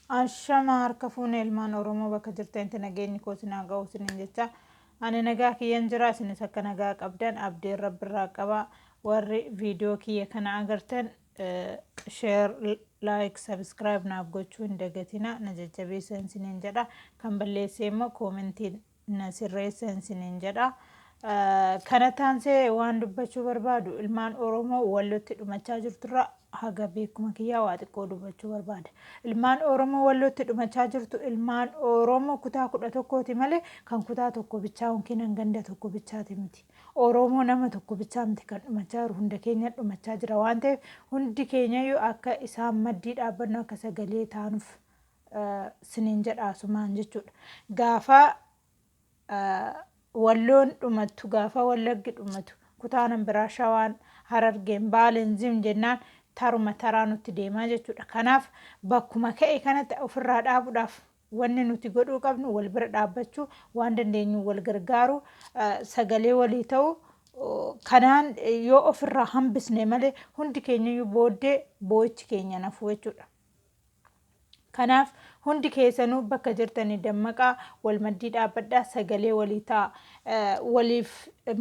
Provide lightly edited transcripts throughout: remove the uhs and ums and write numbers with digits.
Ashama harka fuune ilmaan Oromoo bakka jirtanitti nageenyi koo sinaa ga'u sinin jecha ani nagaa kiyyan jira isinis akka nagaa qabdan abdiin rabbirraa qaba warri viidiyoo kiyya kana agartan share like subscribe naaf gochuu hin dagatina na jajjabeessan sinin jedha kan balleessee immoo koomentiin na sirreessan sinin jedha. Kana taansee waan dubbachuu barbaadu ilmaan Oromoo wallotti dhumachaa jirturra haga beekuma kiyyaa waa xiqqoo dubbachuu barbaada. Ilmaan Oromoo wallotti dhumachaa jirtu ilmaan Oromoo kutaa 11ti malee kan kutaa tokko bichaa yookiin ganda tokko bichaati miti. Oromoo nama tokko bichaa miti kan dhumachaa jiru hunda keenya dhumachaa jira waan ta'eef hundi keenyayyuu akka isaan maddii dhaabbannu akka sagalee taanuuf sinin jedhaasumaan jechuudha. Gaafa walloon dhumattu gaafa wallaggi dhumatu kutaanan biraa shawaan harargeen baaleen zim jennaan taruma taraa nutti deemaa jechuudha. Kanaaf bakkuma ka'e kanatti ofirraa dhaabuudhaaf wanni nuti godhuu qabnu wal bira dhaabbachuu waan dandeenyu wal gargaaru sagalee walii ta'u kanaan yoo ofirraa hambisne malee hundi keenyayyuu booddee boo'ichi keenya nafu jechuudha. Kanaaf hundi keessanuu bakka jirtanii dammaqaa wal maddii dhaabbadhaa sagalee walii ta'a waliif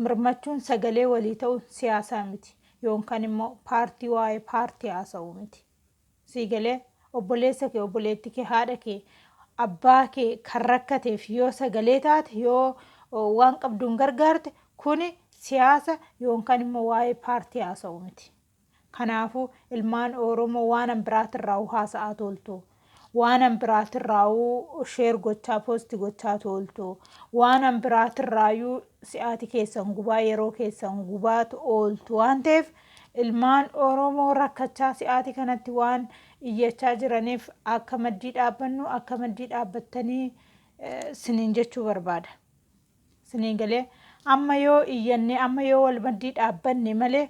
mirmachuun sagalee walii ta'u siyaasaa miti yookaan immoo paartii waa'ee paartii haasa'uu miti. Siigalee obboleessa kee obboleetti kee haadha kee abbaa kee kan rakkateef yoo sagalee taate yoo waan qabduun gargaarte kuni siyaasa yookaan immoo waa'ee paartii haasa'uu miti. Kanaafuu ilmaan Oromoo waan biraatirraa haasa'aa toltu. Waan biraatirraa sheer gochaa poosti gochaa toltu waan biraatirraa si'aati keessan gubaa yeroo keessan gubaatu ooltu waan ta'eef ilmaan Oromoo rakkachaa si'aati kanatti waan iyyachaa jiraniif akka maddii dhaabbannu akka maddii dhaabbattanii sinin jechuu barbaada. Sinin galee amma yoo iyyannee amma yoo wal maddii dhaabbanne malee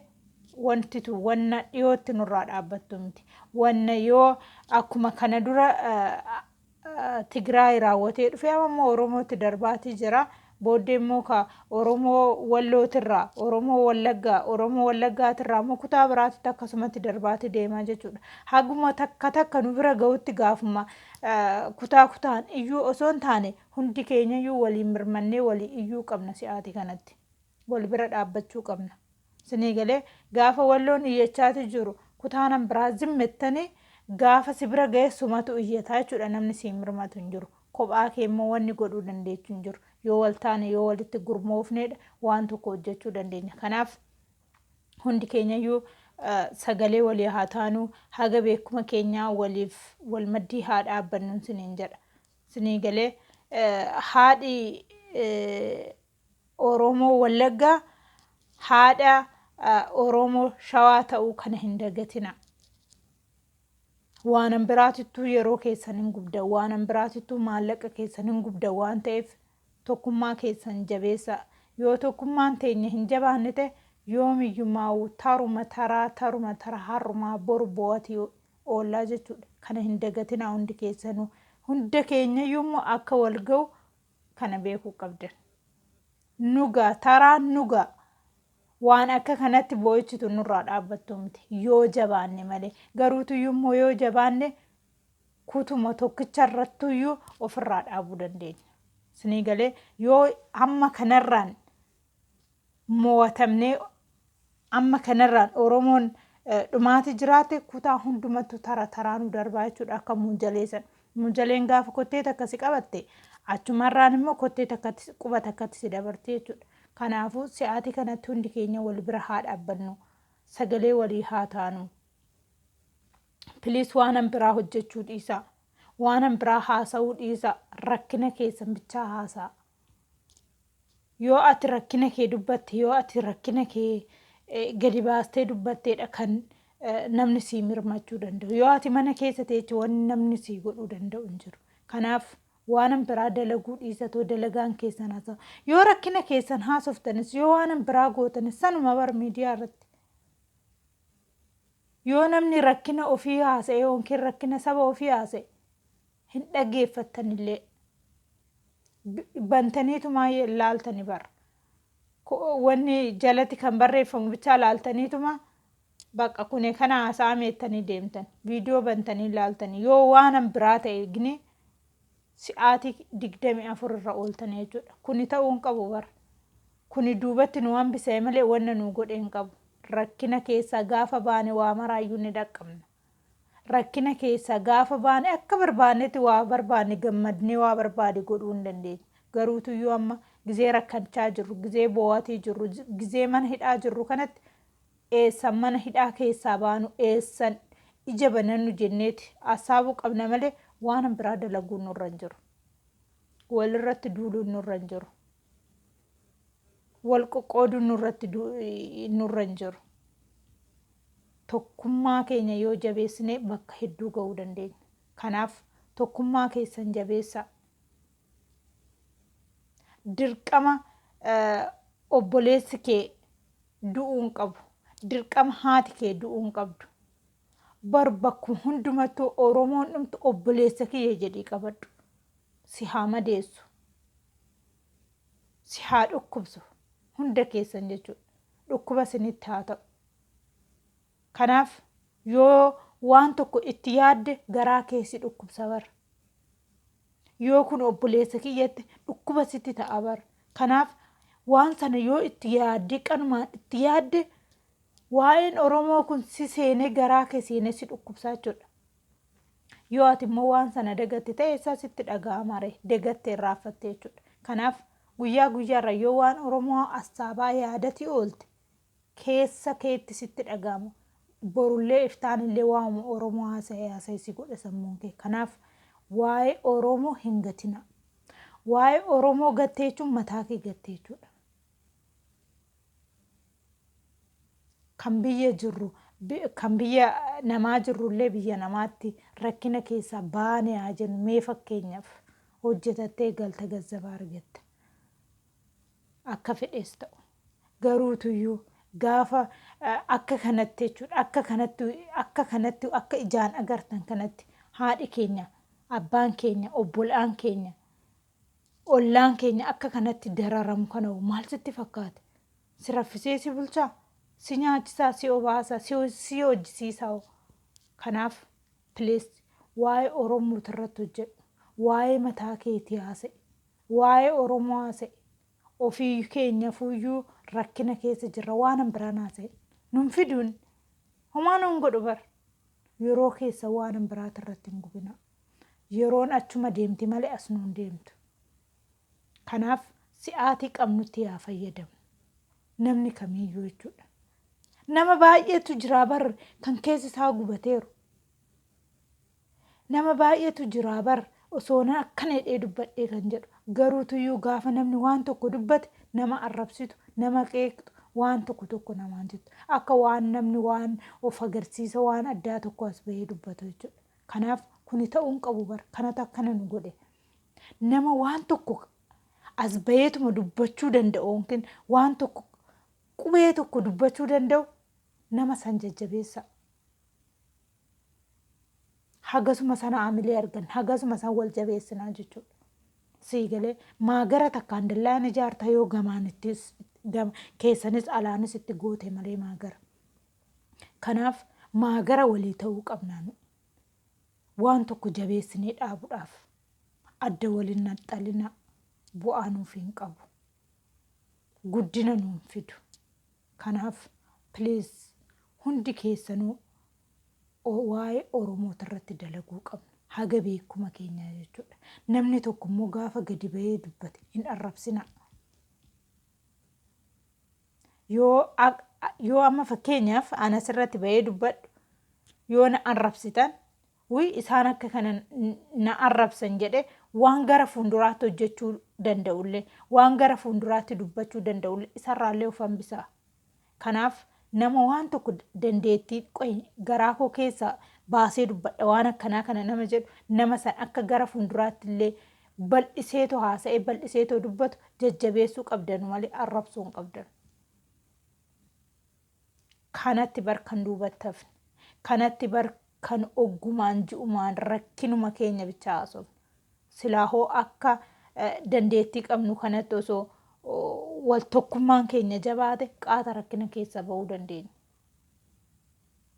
wantitu wanna dhiyootti nurraa dhaabbattu miti. Wanna yoo akkuma kana dura Tigraay raawwatee dhufe amma Oromootti darbaatii jira. Booddee immoo ka Oromoo wallootirraa Oromoo wallaggaatirraa immoo kutaa biraatitti akkasumatti darbaatii deemaa jechuudha. Haguma takka nu bira ga'utti gaafuma kutaan iyyuu osoo hin taane hundi keenyayyuu waliin mirmannee walii iyyuu qabna si'aati kanatti. Wal bira dhaabbachuu qabna. Sinii galee gaafa walloon iyyachaati jiru kutaanan biraa zimmettanii gaafa si bira geessumatu iyyataa jechuudha namni siin mirmatu hin jiru. Kophaa kee immoo wanni godhuu dandeechu hin jiru. Yoo wal taane yoo walitti gurmoofneedha waan tokko hojjechuu dandeenya. Kanaaf hundi keenyayyuu sagalee walii haa taanu haga beekuma keenyaa waliif wal maddii haa dhaabbannu siniin jedha. Sinii galee haadhi Oromoo Wallaggaa haadha Oromoo Shawaa ta'uu kana hin dagatina. Waan biraatittuu yeroo keessan hin gubdan waan biraatittuu maallaqa keessan hin gubdan waan ta'eef tokkummaa keessan jabeessa. Yoo tokkummaan teenya hin jabaanne ta'e yoomiyyumaa taruma tara harrumaa boru bo'atii oollaa jechuudha. Kana hin dagatina hundi keessanuu hunda keenyayyuu akka wal ga'u kana beekuu qabdan. Nugaa taraan nugaa. Waan akka kanatti boo'ichitu nurraa dhaabbattu miti yoo jabaanne malee garuutuyyuu yoo jabaanne kutuma tokkicha irrattuyyuu ofirraa dhaabuu dandeenya. Sinii galee yoo amma kanarraan mo'atamnee amma kanarraan Oromoon dhumaati jiraate kutaa hundumattu taraanu darbaa jechuudha akka muujaleessan. Muujaleen gaafa kottee takkasi qabatte achumarraan immoo kottee takkatti quba takkatti si dabartee jechuudha. Kanaafuu si'aati kanatti hundi keenya wal bira haa dhaabbannu sagalee walii haa taanu. Piliis waan biraa hojjechuu dhiisaa waan biraa haasa'uu dhiisaa rakkina keessan bichaa haasa'a. Yoo ati rakkina kee dubbatte yoo ati rakkina kee gadi baastee dubbatteedha kan namni sii mirmachuu danda'u. Yoo ati mana keessa teechi wanni namni sii godhuu danda'u hin jiru. Kanaaf waan biraa dalaguu dhiisatoo dalagaan keessan haasa'u. Yoo rakkina keessan haasoftanis yoo waan biraa gootanis sanuma bar miidiyaa irratti. Yoo namni rakkina ofii haasa'e yookiin rakkina saba ofii haasa'e hin dhaggeeffattanillee bantaniitumaa ilaaltani bara. Wanni jalatti kan barreeffamu bichaa ilaaltaniituma Bakka kuni kana haasaa meettanii deemtan viidiyoo bantanii ilaaltanii yoo waan biraa ta'e gini sa'aatii 24 irra ooltan jechuudha. Kuni ta'uu hin qabu bara. Kuni duubatti nu hambisee malee wanna nu godhee hin qabu. Rakkina keessa gaafa baane waa maraayyuu ni dhaqqabna. Rakkina keessa gaafa baane akka barbaannetti waa barbaanne gammadnee waa barbaade godhuu hin dandeenya. Garuutuyyuu amma gizee rakkachaa jirru, gizee boo'atii jirru, gizee mana hidhaa jirru kanatti eessan mana hidhaa keessaa baanu eessan ija banannu jenneeti hasaabuu qabna malee waan biraa dalaguun nurra hin jiru. Walirratti duuluun nurra hin jiru. Wal qoqqooduun nurra hin jiru. Tokkummaa keenya yoo jabeessine bakka hedduu ga'uu dandeenya. Kanaaf tokkummaa keessan jabeessaa. Dirqama obboleessi kee du'uu hin qabu. Dirqama haati kee du'uu hin qabdu. Bakkuma hundumattuu Oromoon dhumtu obboleessa kiyya jedhii qabadhu. Si haa madeessu. Si haa dhukkubsu. Hunda keessan jechuudha. Dhukkuba isinitti haa ta'u. Kanaaf yoo waan tokko itti yaadde garaa keessi dhukkubsa bara. Yoo kun obboleessa kiyyatti dhukkuba sitti ta'a bara. Kanaaf waan sana yoo itti yaadde qanumaan itti yaadde waa'een Oromoo kun si seenee garaa kee seenee si dhukkubsaa jechuudha. Yoo ati immoo waan sana dagatte ta'e isaa sitti dhaga'ama ree dagattee irraanfatte jechuudha. Kanaaf guyyaa guyyaarra yoo waan Oromoo assaabaa yaadatii oolte keessa keetti sitti dhaga'ama. Borullee iftaanillee waa'uma Oromoo haasa'ee si godha sammuun kee. Kanaaf waa'ee Oromoo hin gatina. Waa'ee Oromoo gattee jechuun mataa kee gattee jechuudha. Kan biyya jirru kan biyya namaa jirrullee biyya namaatti rakkina keessaa baane haa jennu mee fakkeenyaaf hojjetattee galta gazzabaa argatta. Akka fedhees ta'u garuutuyyuu gaafa akka kanatti jechuudha akka kanatti akka ijaan agartan kanatti haadhi keenya abbaan keenya obbolaan keenya ollaan keenya akka kanatti dararamu kana maal sitti fakkaate? Si raffisee si bulchaa? Si nyaachisaa, si obaasaa, si hojjisiisaa. Kanaaf please waa'ee Oromoo irratti hojjedhu. Waa'ee mataa keetii haasa'i. Waa'ee Oromoo haasa'i. Ofii keenya fuuyyuu rakkina keessa jirra waan biraan haasa'i. Nun fiduun homaa nun godhu bara. Yeroo keessa waan biraati irratti hin gubina. Yeroon achuma deemti malee as nuun deemtu. Kanaaf si'aatii qabnutti haa fayyadamu. Namni kamiiyyuu jechuudha. Nama baay'eetu jira bar kan keessa isaa gubateeru. Nama baay'eetu jira bar osoo akkana hidhee dubbadhee kan jedhu. Garuutuyyuu gaafa namni waan tokko dubbate nama arrabsitu, nama qeeqxu, waan tokko namaan jettu. Akka waan namni waan of agarsiisa waan addaa tokko as bahee dubbatu jechuudha. Kanaaf kuni ta'uu hin qabu bar kanatu akkana nu godhe. Nama waan tokko as baheetuma dubbachuu danda'u yookiin waan tokko qubee tokko dubbachuu danda'u nama san jajjabeessa. Hagasuma sana amilee argan hagasuma san wal jabeessinaa jechuudha. Siigalee maagara takkaan dallaan ijaarta yoo gamaanittis keessanis alaanis itti goote malee maagara. Kanaaf maagara walii ta'uu qabnaan waan tokko jabeessinee dhaabuudhaaf adda waliin naxxalina bu'aa nuuf hin qabu. Guddina nuun fidu. Kanaaf please hundi keessanuu waa'ee Oromoo irratti dalaguu qabna. Haga beekuma keenya jechuudha. Namni tokko immoo gaafa gadi bahee dubbate hin arrabsina. Yoo amma fakkeenyaaf ana asirratti bahee dubbadhu yoo na arrabsitan isaan akka kana na arrabsan jedhe waan gara fuulduraatti hojjechuu danda'ullee waan gara fuulduraatti dubbachuu danda'ullee isarraallee of hambisaa. Kanaaf nama waan tokko dandeettii garaa koo keessa baasee dubbadha waan akkanaa kana nama jedhu nama san akka gara fuulduraatti illee bal'iseetoo haasa'ee bal'iseetoo dubbatu jajjabeessuu qabdan malee arrabsuu hin qabdan. Kanatti bar kan duubattafne kanatti bar kan oggumaan ji'umaan rakkinuma keenya bichaa haasofne. Silaahoo akka dandeettii qabnu kanatti osoo wal tokkummaan keenya jabaate qaata rakkina keessa bahuu dandeenya.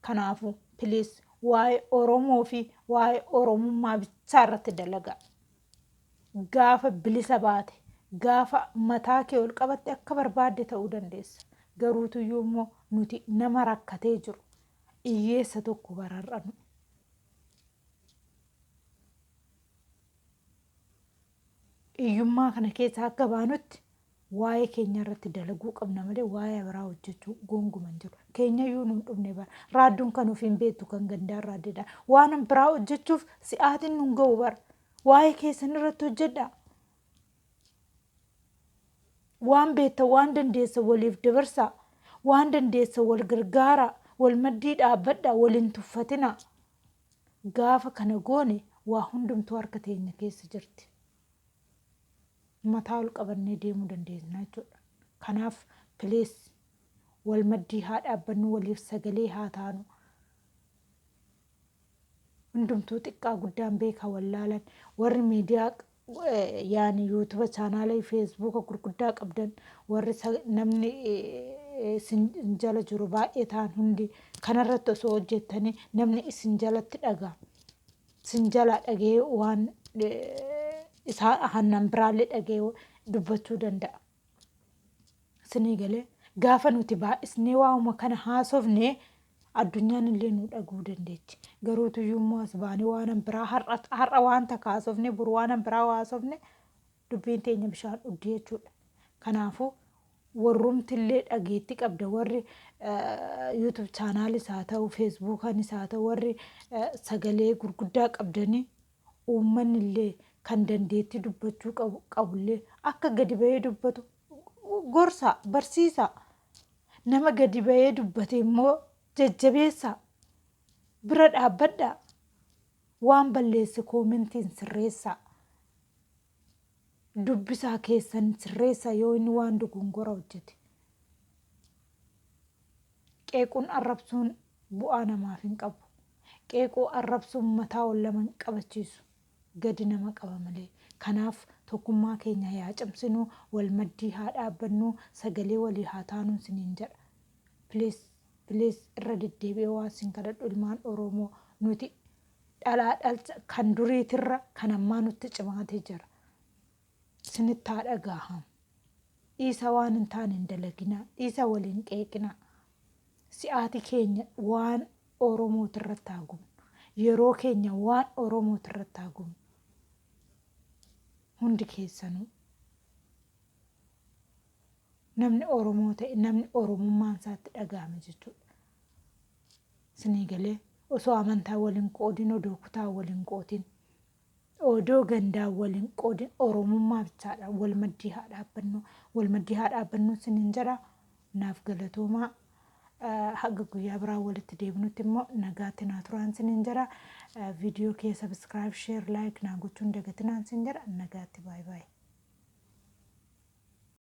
Kanaafuu please waa'ee Oromoo fi waa'ee Oromummaa bichaa irratti dalagaa. Gaafa bilisa baate gaafa mataa kee ol qabatte akka barbaadde ta'uu dandeessa. Garuutuyyuu immoo nuti nama rakkatee jiru hiyyeessa tokko bararranu. Hiyyummaa kana keessa akka baanutti waa'ee keenya irratti dalaguu qabna malee waa'ee biraa hojjechuu gonkuman jiru. Keenyayyuu nuun dhumne bara. Raadduun kan ofiin beektu kan gandaan raaddeedha. Waan biraa hojjechuuf si'aatiin nuun ga'u bara. Waa'ee keessan irratti hojjedhaa. Waan beektan waan dandeessan waliif dabarsaa. Waan dandeessan wal gargaaraa. Wal maddii dhaabbadhaa. Waliin tuffatinaa. Gaafa kana goone waa hundumtuu harka teenya keessa jirti. Mataa ol qabannee deemuu dandeenya jechuudha. Kanaaf please wal maddii haa dhaabbannu, waliif sagalee haa taanu. Hundumtuu xiqqaa guddaan beekaa wallaalan warri miidiyaa yaani yuutuuba chaanaalii feesbuuka gurguddaa qabdan warri namni isin jala jiru baay'ee ta'an hundi kanarratti osoo hojjettanii namni isin jalatti dhagaa. Isin jala dhagee waan isaa hannan biraallee dhagee dubbachuu danda'a. Isinii galee gaafa nuti baay'isnee waa'uma kana haasofnee addunyaan illee nu dhaguu dandeechi. Garuutuyyuu immoo as baanee waan biraa har'a wanta kaasofne buru waan biraa haasofne dubbiin teenya bishaan dhuddii jechuudha. Kanaafuu warrumti illee dhageetti qabda warri yuutuub chaanaalis haa ta'u feesbuukaanis haa ta'u warri sagalee gurguddaa qabdanii uummanni illee kan dandeetti dubbachuu qabullee akka gadi bahee dubbatu gorsaa barsiisaa. Nama gadi bahee dubbate immoo jajjabeessaa. Bira dhaabbadhaa. Waan balleesse koomentiin sirreessaa. Dubbisaa keessan sirreessaa yoo inni waan dogongora hojjete. Qeequun arrabsuun bu'aa namaaf hin qabu. Qeequu arrabsuun mataa ol lama hin qabachiisu. Gadi nama qaba malee. Kanaaf tokkummaa keenya yaa cimsinuu, wal maddii haa dhaabbannu, sagalee walii haa taanuu isiniin jedha. Please irra deddeebi'ee waan isin kadhadhu ilmaan Oromoo nuti dhalaa dhalcha kan duriitirra kan ammaa nutti cimaatee jira. Isinitti haa dhaga'amu. Dhiisa waan hin taane hin dalaginaa. Dhiisa waliin qeeqinaa. Si'aati keenya waan Oromootirratti haa gubnu. Yeroo keenya waan Oromootirratti haa gubnu. Hundi keessanuu. Namni Oromoo ta'e namni Oromummaan isaatti dhaga'ame jechuudha. Isinii galee osoo amantaa waliin qoodin odoo kutaa waliin qoodin odoo gandaa waliin qoodin Oromummaa bichaadha wal maddii haa dhaabbannu. Wal maddii haa dhaabbannu isiniin jedha. Naaf galatoomaa. Haga guyyaa biraa walitti deebinutti immoo nagaatti naa turaan isiniin jedha. Viidiyoo kee subscribe, share, like naa gochuun dagatinaan isiniin jedha. Nagaatti bye bye.